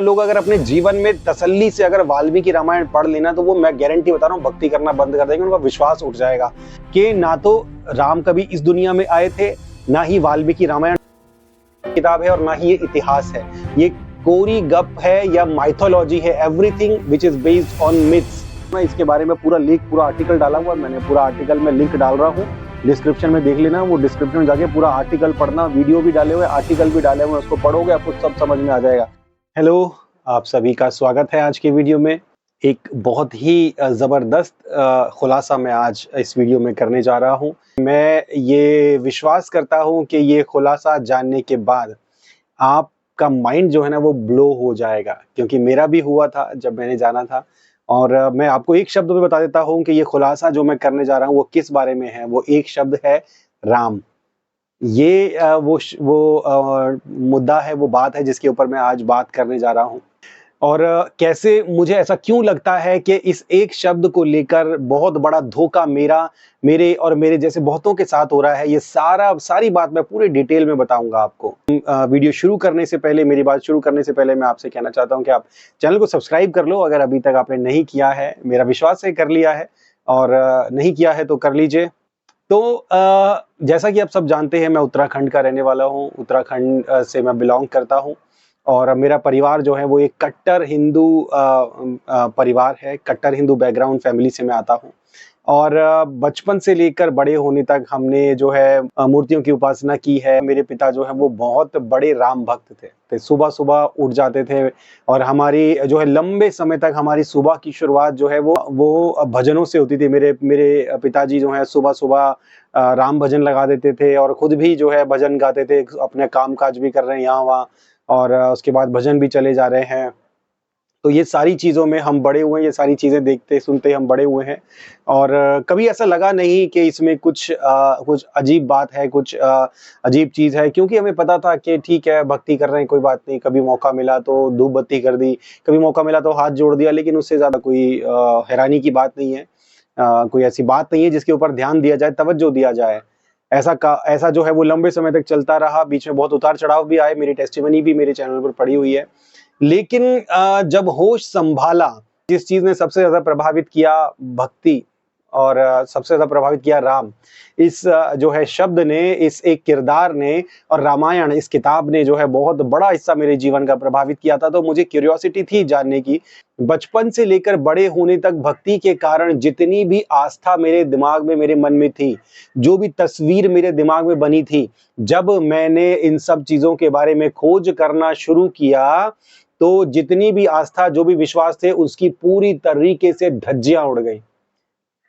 लोग अगर अपने जीवन में तसल्ली से अगर वाल्मीकि रामायण पढ़ लेना तो वो, मैं गारंटी बता रहा हूँ, भक्ति करना बंद कर देंगे। उनका विश्वास उठ जाएगा कि ना तो राम कभी इस दुनिया में आए थे, ना ही वाल्मीकि रामायण किताब है, और ना ही ये इतिहास है। ये कोरी गप है या माइथोलॉजी है। Everything which is based on myths. मैं इसके बारे में पूरा आर्टिकल डाला हुआ है। मैंने पूरा आर्टिकल में लिंक डाल रहा हूँ, डिस्क्रिप्शन में देख लेना। वो डिस्क्रिप्शन में जाके पूरा आर्टिकल पढ़ना, वीडियो भी डाले हुए, आर्टिकल भी डाले हुए, उसको पढ़ोगे आपको सब समझ में आ जाएगा। हेलो, आप सभी का स्वागत है आज की वीडियो में। एक बहुत ही ज़बरदस्त खुलासा मैं आज इस वीडियो में करने जा रहा हूँ। मैं ये विश्वास करता हूँ कि ये खुलासा जानने के बाद आपका माइंड जो है ना वो ब्लो हो जाएगा, क्योंकि मेरा भी हुआ था जब मैंने जाना था। और मैं आपको एक शब्द में बता देता हूँ कि ये खुलासा जो मैं करने जा रहा हूँ वो किस बारे में है। वो एक शब्द है राम। ये वो मुद्दा है, वो बात है जिसके ऊपर मैं आज बात करने जा रहा हूँ। और कैसे मुझे ऐसा क्यों लगता है कि इस एक शब्द को लेकर बहुत बड़ा धोखा मेरे और मेरे जैसे बहुतों के साथ हो रहा है। ये सारी बात मैं पूरे डिटेल में बताऊंगा आपको। वीडियो शुरू करने से पहले, मेरी बात शुरू करने से पहले मैं आपसे कहना चाहता हूं कि आप चैनल को सब्सक्राइब कर लो अगर अभी तक आपने नहीं किया है। मेरा विश्वास है कर लिया है, और नहीं किया है तो कर लीजिए। तो जैसा कि आप सब जानते हैं, मैं उत्तराखंड का रहने वाला हूँ। उत्तराखंड से मैं बिलोंग करता हूँ, और मेरा परिवार जो है वो एक कट्टर हिंदू परिवार है। कट्टर हिंदू बैकग्राउंड फैमिली से मैं आता हूँ। और बचपन से लेकर बड़े होने तक हमने जो है मूर्तियों की उपासना की है। मेरे पिता जो है वो बहुत बड़े राम भक्त थे। तो सुबह सुबह उठ जाते थे, और हमारी जो है लंबे समय तक हमारी सुबह की शुरुआत जो है वो भजनों से होती थी। मेरे पिताजी जो है सुबह सुबह राम भजन लगा देते थे, और खुद भी जो है भजन गाते थे। अपने काम काज भी कर रहे हैं यहाँ वहाँ, और उसके बाद भजन भी चले जा रहे हैं। तो ये सारी चीज़ों में हम बड़े हुए हैं, ये सारी चीज़ें देखते सुनते हम बड़े हुए हैं। और कभी ऐसा लगा नहीं कि इसमें कुछ अजीब बात है, कुछ अजीब चीज़ है, क्योंकि हमें पता था कि ठीक है, भक्ति कर रहे हैं, कोई बात नहीं। कभी मौका मिला तो धूप बत्ती कर दी, कभी मौका मिला तो हाथ जोड़ दिया, लेकिन उससे ज़्यादा कोई हैरानी की बात नहीं है। कोई ऐसी बात नहीं है जिसके ऊपर ध्यान दिया जाए, तवज्जो दिया जाए। ऐसा जो है वो लंबे समय तक चलता रहा। बीच में बहुत उतार चढ़ाव भी आए। मेरी टेस्टिमनी भी मेरे चैनल पर पड़ी हुई है। लेकिन जब होश संभाला, जिस चीज ने सबसे ज्यादा प्रभावित किया भक्ति, और सबसे ज्यादा प्रभावित किया राम। इस जो है शब्द ने, इस एक किरदार ने, और रामायण इस किताब ने जो है बहुत बड़ा हिस्सा मेरे जीवन का प्रभावित किया था। तो मुझे क्यूरियोसिटी थी जानने की। बचपन से लेकर बड़े होने तक भक्ति के कारण जितनी भी आस्था मेरे दिमाग में, मेरे मन में थी, जो भी तस्वीर मेरे दिमाग में बनी थी, जब मैंने इन सब चीजों के बारे में खोज करना शुरू किया, तो जितनी भी आस्था, जो भी विश्वास थे, उसकी पूरी तरीके से धज्जियां उड़ गई।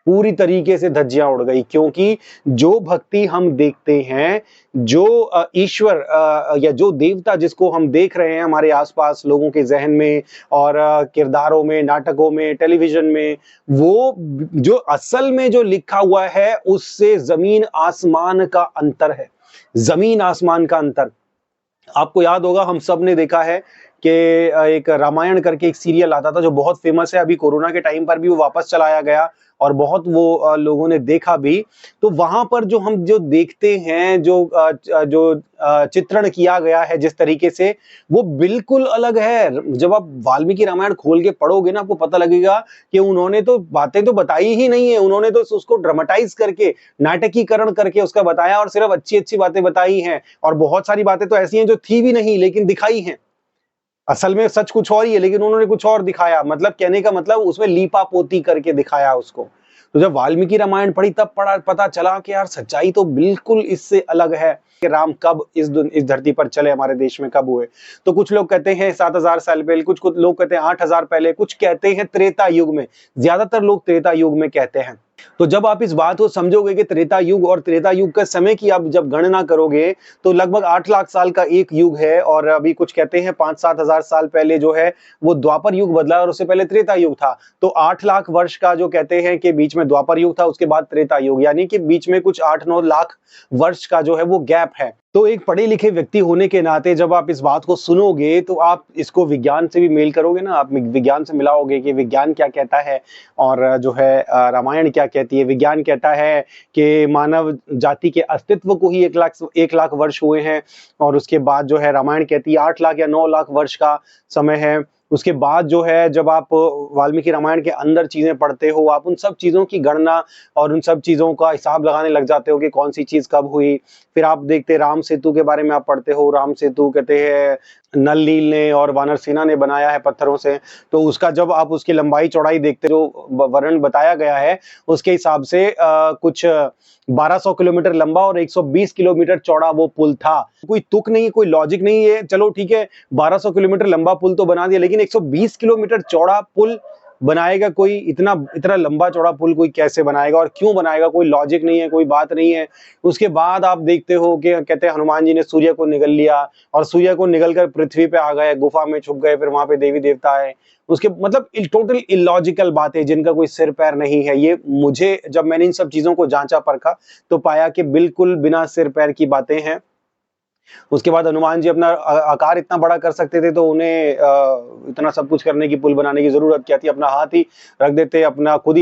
पूरी तरीके से धज्जियां उड़ गई। क्योंकि जो भक्ति हम देखते हैं, जो ईश्वर या जो देवता जिसको हम देख रहे हैं हमारे आसपास लोगों के जहन में, और किरदारों में, नाटकों में, टेलीविजन में, वो जो असल में जो लिखा हुआ है उससे जमीन आसमान का अंतर है। जमीन आसमान का अंतर। आपको याद होगा, हम सब ने देखा है कि एक रामायण करके एक सीरियल आता था जो बहुत फेमस है। अभी कोरोना के टाइम पर भी वो वापस चलाया गया, और बहुत वो लोगों ने देखा भी। तो वहां पर जो हम जो देखते हैं, जो चित्रण किया गया है जिस तरीके से, वो बिल्कुल अलग है। जब आप वाल्मीकि रामायण खोल के पढ़ोगे ना, आपको पता लगेगा कि उन्होंने तो बातें तो बताई ही नहीं है। उन्होंने तो उसको ड्रामेटाइज करके, नाटकीकरण करके उसका बताया, और सिर्फ अच्छी अच्छी बातें बताई हैं। और बहुत सारी बातें तो ऐसी हैं जो थी भी नहीं लेकिन दिखाई हैं। असल में सच कुछ और ही है, लेकिन उन्होंने कुछ और दिखाया। मतलब कहने का मतलब उसमें लीपा पोती करके दिखाया उसको। तो जब वाल्मीकि रामायण पढ़ी तब पता चला कि यार सच्चाई तो बिल्कुल इससे अलग है। कि राम कब इस धरती पर चले, हमारे देश में कब हुए। तो कुछ लोग कहते हैं 7000 साल पहले, कुछ लोग कहते हैं 8000 पहले, कुछ कहते हैं त्रेता युग में। ज्यादातर लोग त्रेता युग में कहते हैं। तो जब आप इस बात को समझोगे कि त्रेता युग, और त्रेता युग का समय की आप जब गणना करोगे तो लगभग 8 लाख साल का एक युग है। और अभी कुछ कहते हैं 5-7 हजार साल पहले जो है वो द्वापर युग बदला, और उससे पहले त्रेता युग था। तो 8 लाख वर्ष का जो कहते हैं कि बीच में द्वापर युग था, उसके बाद त्रेता युग, यानी कि बीच में कुछ 8-9 लाख वर्ष का जो है वो गैप है। तो एक पढ़े लिखे व्यक्ति होने के नाते जब आप इस बात को सुनोगे तो आप इसको विज्ञान से भी मेल करोगे ना, आप विज्ञान से मिलाओगे कि विज्ञान क्या कहता है और जो है रामायण क्या कहती है। विज्ञान कहता है कि मानव जाति के अस्तित्व को ही 1 लाख वर्ष हुए हैं, और उसके बाद जो है रामायण कहती है 8 लाख या 9 लाख वर्ष का समय है। उसके बाद जो है जब आप वाल्मीकि रामायण के अंदर चीजें पढ़ते हो, आप उन सब चीजों की गणना और उन सब चीजों का हिसाब लगाने लग जाते हो कि कौन सी चीज कब हुई। फिर आप देखते राम सेतु के बारे में आप पढ़ते हो, राम सेतु कहते हैं नल नील ने और वानर सेना ने बनाया है पत्थरों से। तो उसका जब आप उसकी लंबाई चौड़ाई देखते हो, वर्णन बताया गया है उसके हिसाब से कुछ 1200 किलोमीटर लंबा और 120 किलोमीटर चौड़ा वो पुल था। कोई तुक नहीं, कोई लॉजिक नहीं है। चलो ठीक है, 1200 किलोमीटर लंबा पुल तो बना दिया, लेकिन 120 किलोमीटर चौड़ा पुल बनाएगा कोई? इतना इतना लंबा चौड़ा पुल कोई कैसे बनाएगा और क्यों बनाएगा? कोई लॉजिक नहीं है, कोई बात नहीं है। उसके बाद आप देखते हो कि कहते हैं हनुमान जी ने सूर्य को निगल लिया और सूर्य को निगल कर पृथ्वी पे आ गए, गुफा में छुप गए, फिर वहां पे देवी देवता है। उसके मतलब टोटल इलॉजिकल बातें जिनका कोई सिर पैर नहीं है। ये मुझे जब मैंने इन सब चीजों को जांचा परखा तो पाया कि बिल्कुल बिना सिर पैर की बातें हैं। उसके बाद हनुमान जी अपना आकार इतना बड़ा कर सकते थे तो उन्हें इतना सब कुछ करने की, पुल बनाने की जरूरत क्या थी? अपना हाथ ही रख देते, अपना खुद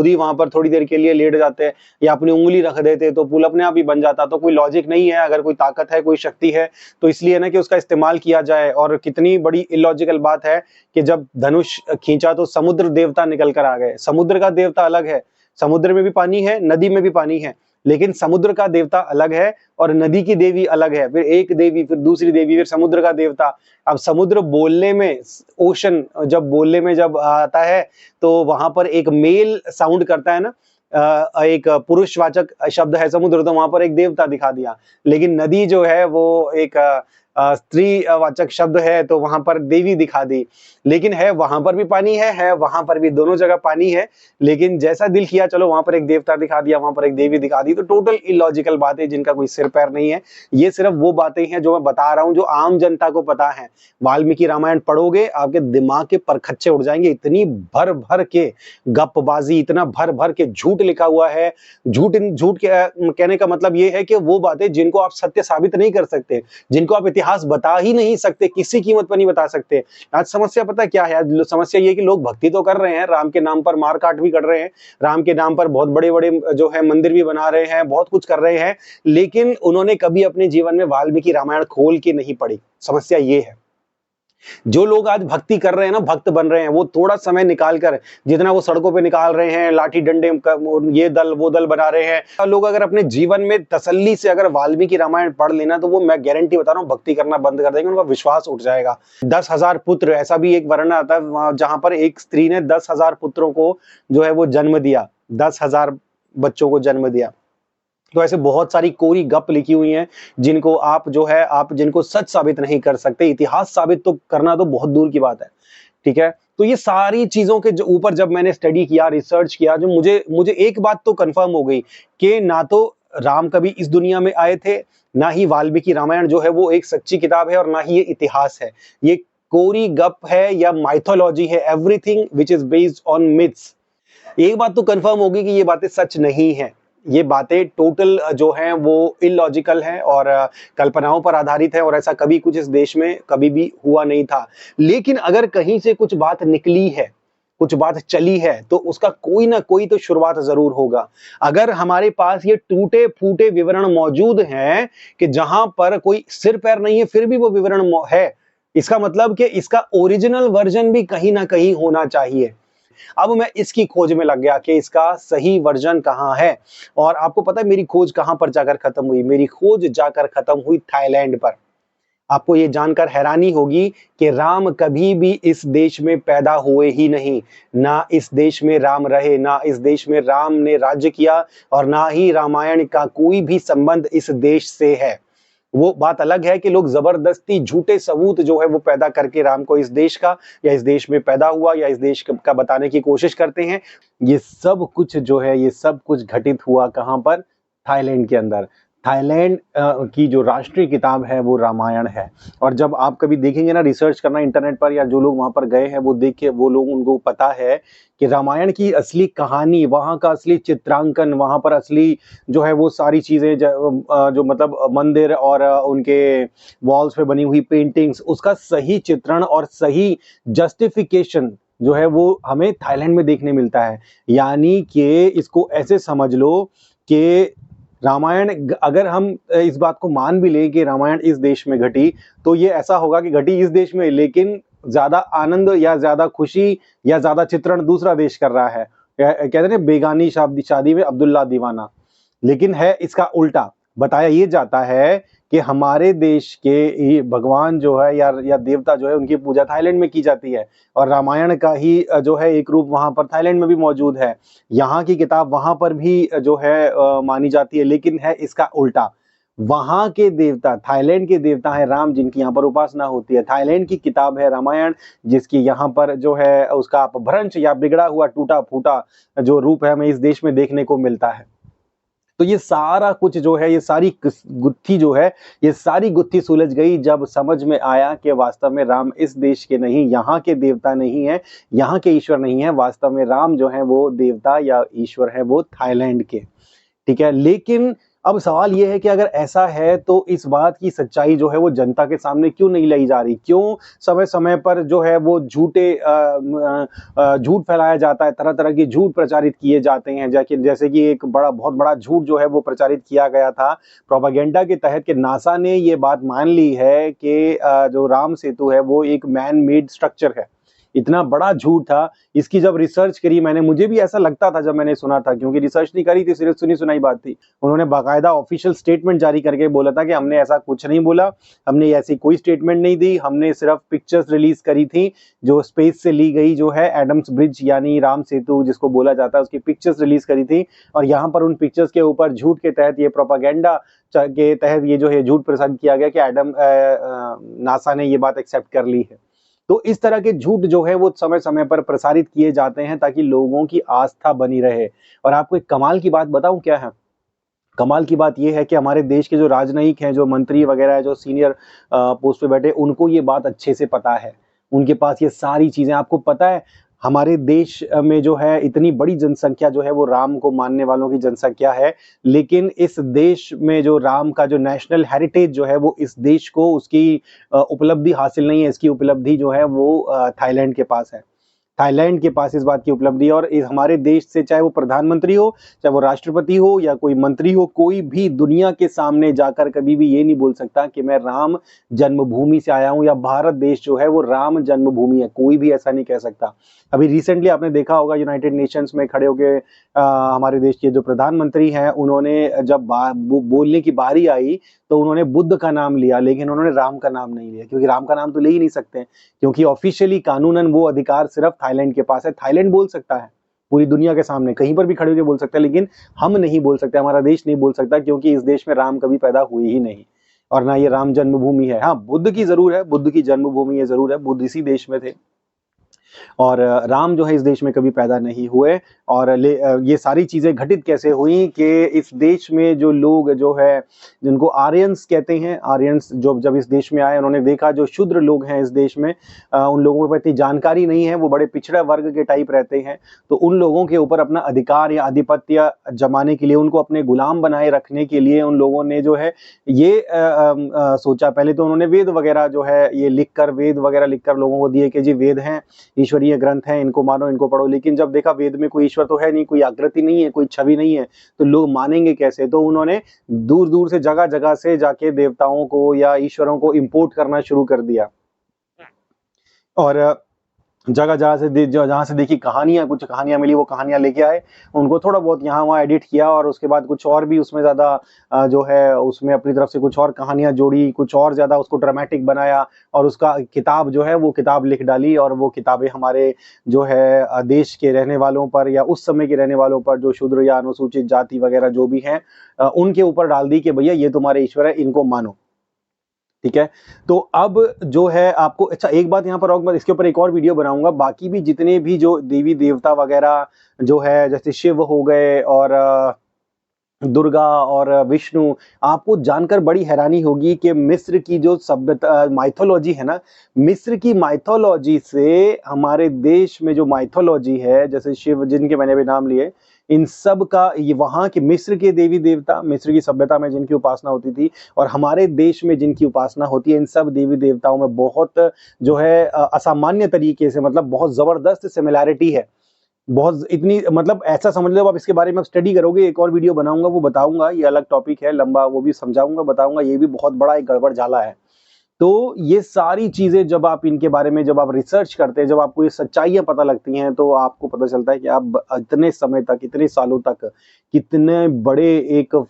ही वहां पर थोड़ी देर के लिए लेट जाते या अपनी उंगली रख देते तो पुल अपने आप ही बन जाता। तो कोई लॉजिक नहीं है। अगर कोई ताकत है, कोई शक्ति है तो इसलिए ना कि उसका इस्तेमाल किया जाए। और कितनी बड़ी इलॉजिकल बात है कि जब धनुष खींचा तो समुद्र देवता निकल कर आ गए। समुद्र का देवता अलग है, समुद्र में भी पानी है, नदी में भी पानी है, लेकिन समुद्र का देवता अलग है और नदी की देवी अलग है। फिर एक देवी, फिर दूसरी देवी, फिर समुद्र का देवता। अब समुद्र बोलने में, ओशन जब बोलने में जब आता है तो वहां पर एक मेल साउंड करता है ना, एक पुरुषवाचक शब्द है समुद्र, तो वहां पर एक देवता दिखा दिया। लेकिन नदी जो है वो एक स्त्री वाचक शब्द है तो वहां पर देवी दिखा दी। लेकिन है वहां पर भी पानी है वहां पर भी, दोनों जगह पानी है, लेकिन जैसा दिल किया चलो वहां पर एक देवता दिखा दिया, वहां पर एक देवी दिखा दी। तो टोटल इलॉजिकल बातें जिनका कोई सिर पैर नहीं है। ये सिर्फ वो बातें हैं जो मैं बता रहा हूं जो आम जनता को पता है। वाल्मीकि रामायण पढ़ोगे आपके दिमाग के परखच्चे उड़ जाएंगे। इतनी भर भर के गपबाजी, इतना भर भर के झूठ लिखा हुआ है। झूठ कहने का मतलब ये है कि वो बातें जिनको आप सत्य साबित नहीं कर सकते, जिनको आप इतिहास बता ही नहीं सकते, किसी कीमत पर नहीं बता सकते। आज समस्या पता क्या है? आज समस्या ये कि लोग भक्ति तो कर रहे हैं, राम के नाम पर मारकाट भी कर रहे हैं, राम के नाम पर बहुत बड़े बड़े जो है मंदिर भी बना रहे हैं, बहुत कुछ कर रहे हैं, लेकिन उन्होंने कभी अपने जीवन में वाल्मीकि रामायण खोल के नहीं पढ़ी। समस्या ये है। जो लोग आज भक्ति कर रहे हैं ना, भक्त बन रहे हैं, वो थोड़ा समय निकाल कर, जितना वो सड़कों पे निकाल रहे हैं, लाठी डंडे ये दल वो दल बना रहे हैं, लोग अगर अपने जीवन में तसल्ली से अगर वाल्मीकि रामायण पढ़ लेना तो वो, मैं गारंटी बता रहा हूँ, भक्ति करना बंद कर देंगे, उनका विश्वास उठ जाएगा। 10,000 पुत्र, ऐसा भी एक वर्णन आता है जहां पर एक स्त्री ने 10,000 पुत्रों को जो है वो जन्म दिया, 10,000 बच्चों को जन्म दिया। तो ऐसे बहुत सारी कोरी गप लिखी हुई हैं जिनको आप जो है, आप जिनको सच साबित नहीं कर सकते। इतिहास साबित तो करना तो बहुत दूर की बात है, ठीक है। तो ये सारी चीजों के ऊपर जब मैंने स्टडी किया, रिसर्च किया, जो मुझे एक बात तो कंफर्म हो गई कि ना तो राम कभी इस दुनिया में आए थे, ना ही वाल्मीकि रामायण जो है वो एक सच्ची किताब है, और ना ही ये इतिहास है। ये कोरी गप है या माइथोलॉजी है। Everything which is based on myths. एक बात तो कंफर्म होगी कि ये बातें सच नहीं है। ये बातें टोटल जो हैं वो इलॉजिकल हैं और कल्पनाओं पर आधारित है, और ऐसा कभी कुछ इस देश में कभी भी हुआ नहीं था। लेकिन अगर कहीं से कुछ बात निकली है, कुछ बात चली है, तो उसका कोई ना कोई तो शुरुआत जरूर होगा। अगर हमारे पास ये टूटे फूटे विवरण मौजूद हैं कि जहां पर कोई सिर पैर नहीं है फिर भी वो विवरण है, इसका मतलब कि इसका ओरिजिनल वर्जन भी कहीं ना कहीं होना चाहिए। अब मैं इसकी खोज में लग गया कि इसका सही वर्जन कहाँ है। और आपको पता है मेरी खोज कहां पर जाकर खत्म हुई? मेरी खोज जाकर खत्म हुई थाईलैंड पर। आपको ये जानकर हैरानी होगी कि राम कभी भी इस देश में पैदा हुए ही नहीं, ना इस देश में राम रहे, ना इस देश में राम ने राज्य किया, और ना ही रामायण का कोई भी संबंध इस देश से है। वो बात अलग है कि लोग जबरदस्ती झूठे सबूत जो है वो पैदा करके राम को इस देश का या इस देश में पैदा हुआ या इस देश का बताने की कोशिश करते हैं। ये सब कुछ जो है, ये सब कुछ घटित हुआ कहां पर? थाईलैंड के अंदर। थाईलैंड की जो राष्ट्रीय किताब है वो रामायण है। और जब आप कभी देखेंगे ना, रिसर्च करना इंटरनेट पर, या जो लोग वहां पर गए हैं वो देख के वो लोग, उनको पता है कि रामायण की असली कहानी, वहां का असली चित्रांकन, वहां पर असली जो है वो सारी चीजें जो मतलब मंदिर और उनके वॉल्स पे बनी हुई पेंटिंग्स, उसका सही चित्रण और सही जस्टिफिकेशन जो है वो हमें थाईलैंड में देखने मिलता है। यानी कि इसको ऐसे समझ लो कि रामायण, अगर हम इस बात को मान भी लें कि रामायण इस देश में घटी, तो ये ऐसा होगा कि घटी इस देश में, लेकिन ज्यादा आनंद या ज्यादा खुशी या ज्यादा चित्रण दूसरा देश कर रहा है। कहते हैं ना, बेगानी शादी में अब्दुल्ला दीवाना, लेकिन है इसका उल्टा। बताया ये जाता है कि हमारे देश के भगवान जो है या देवता जो है, उनकी पूजा थाईलैंड में की जाती है, और रामायण का ही जो है एक रूप वहां पर थाईलैंड में भी मौजूद है। यहाँ की किताब वहां पर भी जो है मानी जाती है, लेकिन है इसका उल्टा। वहां के देवता, थाईलैंड के देवता है राम, जिनकी यहाँ पर उपासना होती है। थाईलैंड की किताब है रामायण, जिसकी यहाँ पर जो है उसका अपभ्रंश या बिगड़ा हुआ टूटा फूटा जो रूप है हमें इस देश में देखने को मिलता है। तो ये सारा कुछ जो है, ये सारी गुत्थी जो है, ये सारी गुत्थी सुलझ गई जब समझ में आया कि वास्तव में राम इस देश के नहीं, यहाँ के देवता नहीं है, यहाँ के ईश्वर नहीं है। वास्तव में राम जो है वो देवता या ईश्वर है वो थाईलैंड के। ठीक है, लेकिन अब सवाल यह है कि अगर ऐसा है तो इस बात की सच्चाई जो है वो जनता के सामने क्यों नहीं लाई जा रही? क्यों समय समय पर जो है वो झूठ फैलाया जाता है, तरह तरह के झूठ प्रचारित किए जाते हैं। जैसे कि एक बहुत बड़ा झूठ जो है वो प्रचारित किया गया था प्रोपागेंडा के तहत, कि नासा ने ये बात मान ली है कि जो राम सेतु है वो एक मैन मेड स्ट्रक्चर है। इतना बड़ा झूठ था। इसकी जब रिसर्च करी मैंने, मुझे भी ऐसा लगता था जब मैंने सुना था, क्योंकि रिसर्च नहीं करी थी, सिर्फ सुनी सुनाई बात थी। उन्होंने बाकायदा ऑफिशियल स्टेटमेंट जारी करके बोला था कि हमने ऐसा कुछ नहीं बोला, हमने ऐसी कोई स्टेटमेंट नहीं दी, हमने सिर्फ पिक्चर्स रिलीज करी थी जो स्पेस से ली गई, जो है एडम्स ब्रिज यानी राम सेतु जिसको बोला जाता है, उसकी पिक्चर्स रिलीज करी थी। और यहाँ पर उन पिक्चर्स के ऊपर झूठ के तहत, ये प्रोपागेंडा के तहत ये जो है झूठ प्रसारित किया गया कि नासा ने ये बात एक्सेप्ट कर ली है। तो इस तरह के झूठ जो है वो समय समय पर प्रसारित किए जाते हैं ताकि लोगों की आस्था बनी रहे। और आपको एक कमाल की बात बताऊं क्या है? कमाल की बात यह है कि हमारे देश के जो राजनयिक हैं, जो मंत्री वगैरह है, जो सीनियर पोस्ट पे बैठे, उनको ये बात अच्छे से पता है। उनके पास ये सारी चीजें, आपको पता है हमारे देश में जो है इतनी बड़ी जनसंख्या जो है वो राम को मानने वालों की जनसंख्या है, लेकिन इस देश में जो राम का जो नेशनल हेरिटेज जो है वो इस देश को उसकी उपलब्धि हासिल नहीं है। इसकी उपलब्धि जो है वो थाईलैंड के पास है। थाईलैंड के पास इस बात की उपलब्धि है। और हमारे देश से, चाहे वो प्रधानमंत्री हो, चाहे वो राष्ट्रपति हो या कोई मंत्री हो, कोई भी दुनिया के सामने जाकर कभी भी ये नहीं बोल सकता कि मैं राम जन्मभूमि से आया हूं, या भारत देश जो है वो राम जन्मभूमि है। कोई भी ऐसा नहीं कह सकता। अभी रिसेंटली आपने देखा होगा यूनाइटेड नेशंस में खड़े होकर हमारे देश के जो प्रधानमंत्री हैं, उन्होंने जब बोलने की बारी आई तो उन्होंने बुद्ध का नाम लिया, लेकिन उन्होंने राम का नाम नहीं लिया, क्योंकि राम का नाम तो ले ही नहीं सकते, क्योंकि ऑफिशियली कानूनन वो अधिकार सिर्फ थाईलैंड के पास है। थाईलैंड बोल सकता है पूरी दुनिया के सामने, कहीं पर भी खड़े होकर बोल सकता है, लेकिन हम नहीं बोल सकते, हमारा देश नहीं बोल सकता, क्योंकि इस देश में राम कभी पैदा हुए ही नहीं, और ना ये राम जन्मभूमि है। हाँ, बुद्ध की जरूर है, बुद्ध की जन्मभूमि है जरूर है, बुद्ध इसी देश में थे, और राम जो है इस देश में कभी पैदा नहीं हुए। और ये सारी चीजें घटित कैसे हुई कि इस देश में जो लोग जो है, जिनको आर्यंस कहते हैं, आर्यंस जो जब इस देश में आए, उन्होंने देखा जो शूद्र लोग हैं इस देश में, उन लोगों को इतनी जानकारी नहीं है, वो बड़े पिछड़ा वर्ग के टाइप रहते हैं। तो उन लोगों के ऊपर अपना अधिकार या आधिपत्य जमाने के लिए, उनको अपने गुलाम बनाए रखने के लिए, उन लोगों ने जो है ये सोचा। पहले तो उन्होंने वेद वगैरह जो है ये वेद वगैरह लिखकर लोगों को दिए कि जी वेद हैं, ईश्वरीय ग्रंथ हैं, इनको मानो, इनको पढ़ो। लेकिन जब देखा वेद में कोई ईश्वर तो है नहीं, कोई आकृति नहीं है, कोई छवि नहीं है, तो लोग मानेंगे कैसे? तो उन्होंने दूर दूर से, जगह जगह से जाके देवताओं को या ईश्वरों को इंपोर्ट करना शुरू कर दिया। और जगह जहाँ से देखी कुछ कहानियां मिली, वो कहानियां लेके आए, उनको थोड़ा बहुत यहाँ वहाँ एडिट किया, और उसके बाद कुछ और भी उसमें ज्यादा जो है उसमें अपनी तरफ से कुछ और कहानियां जोड़ी, कुछ और ज्यादा उसको ड्रामेटिक बनाया, और उसका किताब जो है वो किताब लिख डाली। और वो किताबें हमारे जो है देश के रहने वालों पर, या उस समय के रहने वालों पर, जो शूद्र या अनुसूचित जाति वगैरह जो भी हैं, उनके ऊपर डाल दी कि भैया ये तुम्हारे ईश्वर है, इनको मानो। ठीक है, तो अब जो है आपको, अच्छा एक बात यहाँ पर, और मैं इसके ऊपर एक और वीडियो बनाऊंगा, बाकी भी जितने भी जो देवी देवता वगैरह जो है, जैसे शिव हो गए, और दुर्गा और विष्णु, आपको जानकर बड़ी हैरानी होगी कि मिस्र की जो सभ्यता माइथोलॉजी है ना, मिस्र की माइथोलॉजी से हमारे देश में जो माइथोलॉजी है, जैसे शिव जिनके मैंने भी नाम लिए, इन सब का ये वहाँ के मिस्र के देवी देवता, मिस्र की सभ्यता में जिनकी उपासना होती थी और हमारे देश में जिनकी उपासना होती है, इन सब देवी देवताओं में बहुत जो है असामान्य तरीके से, मतलब बहुत जबरदस्त सिमिलैरिटी है। बहुत इतनी, मतलब ऐसा समझ लो आप, इसके बारे में आप स्टडी करोगे, एक और वीडियो बनाऊंगा वो बताऊंगा, ये अलग टॉपिक है लंबा, वो भी समझाऊंगा बताऊंगा, ये भी बहुत बड़ा एक गड़बड़ झाला है। तो ये सारी चीजें जब आप इनके बारे में जब आप रिसर्च करते हैं, जब आपको ये सच्चाइयां पता लगती हैं, तो आपको पता चलता है कि आप इतने समय तक, इतने सालों तक कितने बड़े एक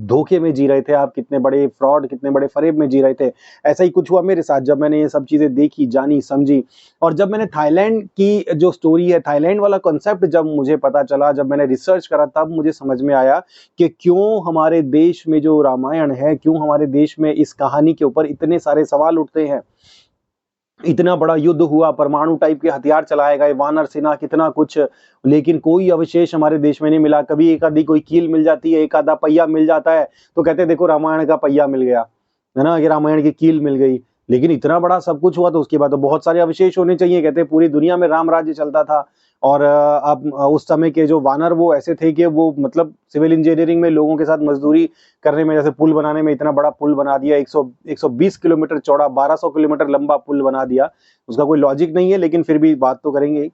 धोखे में जी रहे थे आप, कितने बड़े फ्रॉड, कितने बड़े फरेब में जी रहे थे। ऐसा ही कुछ हुआ मेरे साथ, जब मैंने ये सब चीजें देखी, जानी, समझी, और जब मैंने थाईलैंड की जो स्टोरी है, थाईलैंड वाला कॉन्सेप्ट जब मुझे पता चला, जब मैंने रिसर्च करा, तब मुझे समझ में आया कि क्यों हमारे देश में जो रामायण है, क्यों हमारे देश में इस कहानी के ऊपर इतने सारे सवाल उठते हैं। इतना बड़ा युद्ध हुआ, परमाणु टाइप के हथियार चलाए गए, वानर सेना, कितना कुछ, लेकिन कोई अवशेष हमारे देश में नहीं मिला। कभी एक आधी कोई कील मिल जाती है, एक आधा पहिया मिल जाता है, तो कहते हैं देखो रामायण का पहिया मिल गया, है ना, कि रामायण की कील मिल गई। लेकिन इतना बड़ा सब कुछ हुआ तो उसके बाद तो बहुत सारे अवशेष होने चाहिए। कहते हैं पूरी दुनिया में राम राज्य चलता था, और अब उस समय के जो वानर वो ऐसे थे कि वो मतलब सिविल इंजीनियरिंग में लोगों के साथ मजदूरी करने में, जैसे पुल बनाने में, इतना बड़ा पुल बना दिया, 120 किलोमीटर चौड़ा, 1200 किलोमीटर लंबा पुल बना दिया। उसका कोई लॉजिक नहीं है, लेकिन फिर भी बात तो करेंगे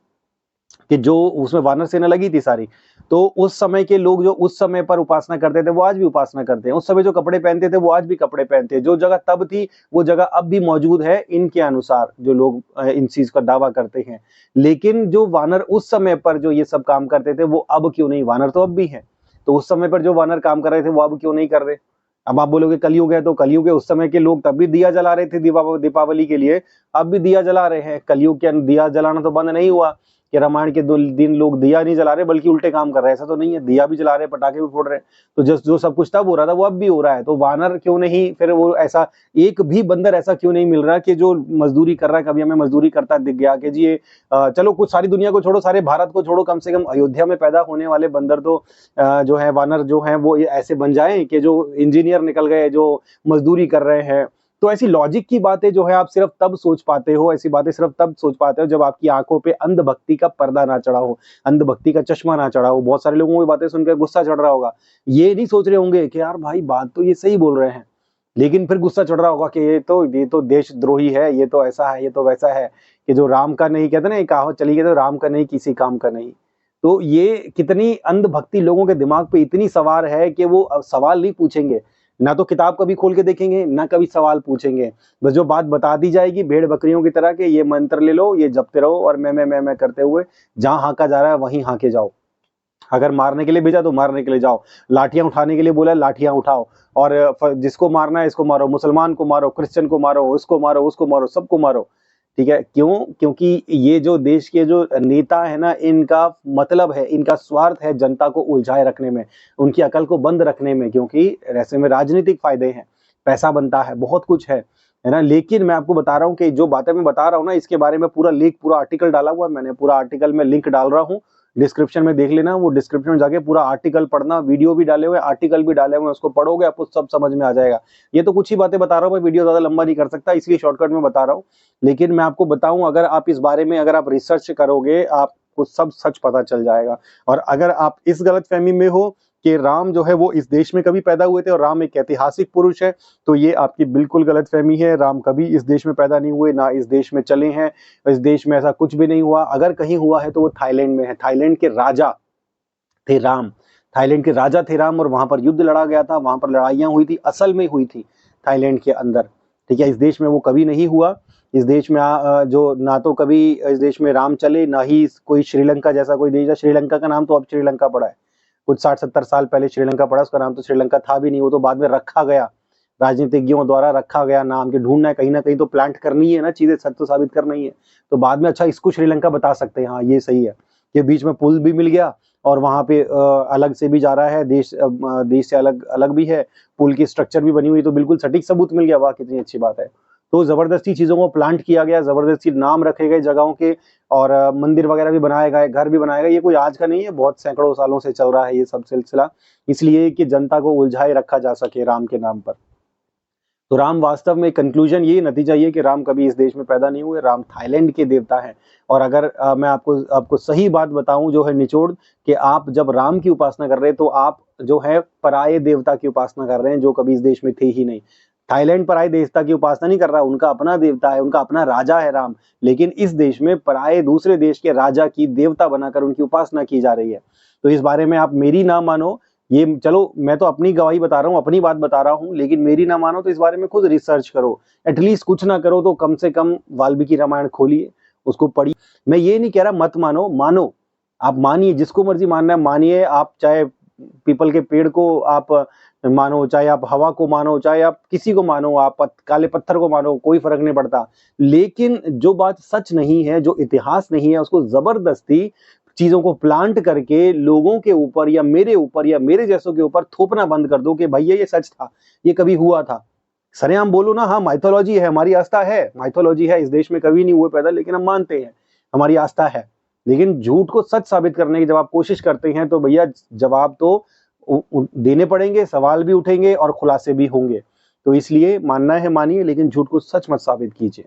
कि जो उसमें वानर सेना लगी थी सारी, तो उस समय के लोग जो उस समय पर उपासना करते थे वो आज भी उपासना करते हैं। उस समय जो कपड़े पहनते थे वो आज भी कपड़े पहनते हैं। जो जगह तब थी वो जगह अब भी मौजूद है, इनके अनुसार जो लोग इन चीज का दावा करते हैं। लेकिन जो वानर उस समय पर जो ये सब काम करते थे वो अब क्यों नहीं? वानर तो अब भी हैं, तो उस समय पर जो वानर काम कर रहे थे वो अब क्यों नहीं कर रहे? अब आप बोलोगे कलयुग है, तो कलयुग है, उस समय के लोग तब भी दिया जला रहे थे दीपावली के लिए, अब भी दिया जला रहे हैं। कलयुग के दिया जलाना तो बंद नहीं हुआ कि रामायण के 2 दिन लोग दिया नहीं जला रहे, बल्कि उल्टे काम कर रहे हैं। ऐसा तो नहीं है, दिया भी जला रहे, पटाखे भी फोड़ रहे हैं। तो जो सब कुछ तब हो रहा था वो अब भी हो रहा है। तो वानर क्यों नहीं? फिर वो ऐसा एक भी बंदर ऐसा क्यों नहीं मिल रहा कि जो मजदूरी कर रहा है? कभी हमें मजदूरी करता दिख गया कि जी ये चलो कुछ सारी दुनिया को छोड़ो, सारे भारत को छोड़ो, कम से कम अयोध्या में पैदा होने वाले बंदर तो जो है वानर जो है वो ऐसे बन जाए कि जो इंजीनियर निकल गए, जो मजदूरी कर रहे हैं। तो ऐसी लॉजिक की बातें जो है आप सिर्फ तब सोच पाते हो, ऐसी बातें सिर्फ तब सोच पाते हो जब आपकी आंखों पे अंधभक्ति का पर्दा ना चढ़ा हो, अंधभक्ति का चश्मा ना चढ़ा हो। बहुत सारे लोगों को ये बातें सुनकर गुस्सा चढ़ रहा होगा, ये नहीं सोच रहे होंगे कि यार भाई बात तो ये सही बोल रहे हैं, लेकिन फिर गुस्सा चढ़ रहा होगा कि ये तो देशद्रोही है, ये तो ऐसा है, ये तो वैसा है, कि जो राम का नहीं, कहते ना एक कहावत चली गई, तो राम का नहीं किसी काम का नहीं। तो ये कितनी अंधभक्ति लोगों के दिमाग पे इतनी सवार है कि वो अब सवाल नहीं पूछेंगे, ना तो किताब कभी खोल के देखेंगे, ना कभी सवाल पूछेंगे। बस जो बात बता दी जाएगी भेड़ बकरियों की तरह के ये मंत्र ले लो, ये जपते रहो, और मैं करते हुए जहां हांका जा रहा है वहीं हांके जाओ। अगर मारने के लिए भेजा तो मारने के लिए जाओ, लाठियां उठाने के लिए बोला लाठियां उठाओ, और जिसको मारना है इसको मारो, मुसलमान को मारो, क्रिश्चियन को मारो, उसको मारो, उसको मारो, सबको मारो। ठीक है, क्यों? क्योंकि ये जो देश के जो नेता है ना, इनका मतलब है, इनका स्वार्थ है जनता को उलझाए रखने में, उनकी अकल को बंद रखने में, क्योंकि ऐसे में राजनीतिक फायदे हैं, पैसा बनता है, बहुत कुछ है ना। लेकिन मैं आपको बता रहा हूँ कि जो बातें मैं बता रहा हूँ ना, इसके बारे में पूरा लिंक, पूरा आर्टिकल डाला हुआ है मैंने, पूरा आर्टिकल में लिंक डाल रहा हूँ, डिस्क्रिप्शन में देख लेना, वो डिस्क्रिप्शन में जाके पूरा आर्टिकल पढ़ना, वीडियो भी डाले हुए, आर्टिकल भी डाले हुए, उसको पढ़ोगे आपको सब समझ में आ जाएगा। ये तो कुछ ही बातें बता रहा हूँ, मैं वीडियो ज्यादा लंबा नहीं कर सकता, इसलिए शॉर्टकट में बता रहा हूँ। लेकिन मैं आपको बताऊं, अगर आप इस बारे में अगर आप रिसर्च करोगे, आपको सब सच पता चल जाएगा। और अगर आप इस गलतफहमी में हो कि राम जो है वो इस देश में कभी पैदा हुए थे और राम एक ऐतिहासिक पुरुष है, तो ये आपकी बिल्कुल गलतफहमी है। राम कभी इस देश में पैदा नहीं हुए, ना इस देश में चले हैं, इस देश में ऐसा कुछ भी नहीं हुआ। अगर कहीं हुआ है तो वो थाईलैंड में है। थाईलैंड के राजा थे राम, थाईलैंड के राजा थे राम, और वहां पर युद्ध लड़ा गया था, वहां पर लड़ाइयां हुई थी, असल में हुई थी थाईलैंड के अंदर। ठीक है, इस देश में वो कभी नहीं हुआ। इस देश में जो ना तो कभी इस देश में राम चले, ना ही कोई श्रीलंका जैसा कोई देश है। श्रीलंका का नाम तो अब श्रीलंका पड़ा है, कुछ 60-70 साल पहले श्रीलंका पड़ा, उसका नाम तो श्रीलंका था भी नहीं, वो तो बाद में रखा गया, राजनीतिज्ञों द्वारा रखा गया नाम, के ढूंढना है कहीं ना कहीं तो प्लांट करनी है ना, चीजें सच तो साबित करना ही है। तो बाद में अच्छा इसको श्रीलंका बता सकते हैं, हाँ ये सही है, कि बीच में पुल भी मिल गया और वहां पे अलग से भी जा रहा है, देश से अलग अलग भी है, पुल की स्ट्रक्चर भी बनी हुई, तो बिल्कुल सटीक सबूत मिल गया, वाह कितनी अच्छी बात है। तो जबरदस्ती चीजों को प्लांट किया गया, जबरदस्ती नाम रखे गए जगहों के, और मंदिर वगैरह भी बनाए गए, घर भी बनाए गए। ये कोई आज का नहीं है, बहुत सैकड़ों सालों से चल रहा है ये सब सिलसिला, इसलिए कि जनता को उलझाए रखा जा सके राम के नाम पर। तो राम वास्तव में कंक्लूजन ये नतीजा ये कि राम कभी इस देश में पैदा नहीं हुए, राम थाईलैंड के देवता हैं। और अगर मैं आपको सही बात बताऊं, जो है निचोड़, कि आप जब राम की उपासना कर रहे हैं तो आप जो है पराये देवता की उपासना कर रहे हैं, जो कभी इस देश में थे ही नहीं। थाईलैंड पराये देवता की उपासना नहीं कर रहा, उनका अपना देवता है, उनका अपना राजा है राम, लेकिन इस देश में पराये दूसरे देश के राजा की देवता बनाकर उनकी उपासना की जा रही है। तो इस बारे में आप मेरी ना मानो, ये चलो मैं तो अपनी गवाही बता रहा हूँ, अपनी बात बता रहा हूँ, लेकिन मेरी ना मानो तो इस बारे में खुद रिसर्च करो। एटलीस्ट कुछ ना करो तो कम से कम वाल्मीकि रामायण खोलिए, उसको पढ़िए। मैं ये नहीं कह रहा मत मानो, मानो, आप मानिए, जिसको मर्जी मानना है मानिए। आप चाहे पीपल के पेड़ को आप मानो, चाहे आप हवा को मानो, चाहे आप किसी को मानो, आप काले पत्थर को मानो, कोई फर्क नहीं पड़ता। लेकिन जो बात सच नहीं है, जो इतिहास नहीं है, उसको जबरदस्ती चीजों को प्लांट करके लोगों के ऊपर या मेरे जैसों के ऊपर थोपना बंद कर दो कि भैया ये सच था, ये कभी हुआ था। सरेआम बोलो ना, हाँ माइथोलॉजी है, हमारी आस्था है, माइथोलॉजी है, इस देश में कभी नहीं हुए पैदा, लेकिन हम मानते हैं, हमारी आस्था है। लेकिन झूठ को सच साबित करने की जब आप कोशिश करते हैं तो भैया जवाब तो देने पड़ेंगे, सवाल भी उठेंगे और खुलासे भी होंगे। तो इसलिए मानना है मानिए, लेकिन झूठ को सच मत साबित कीजिए।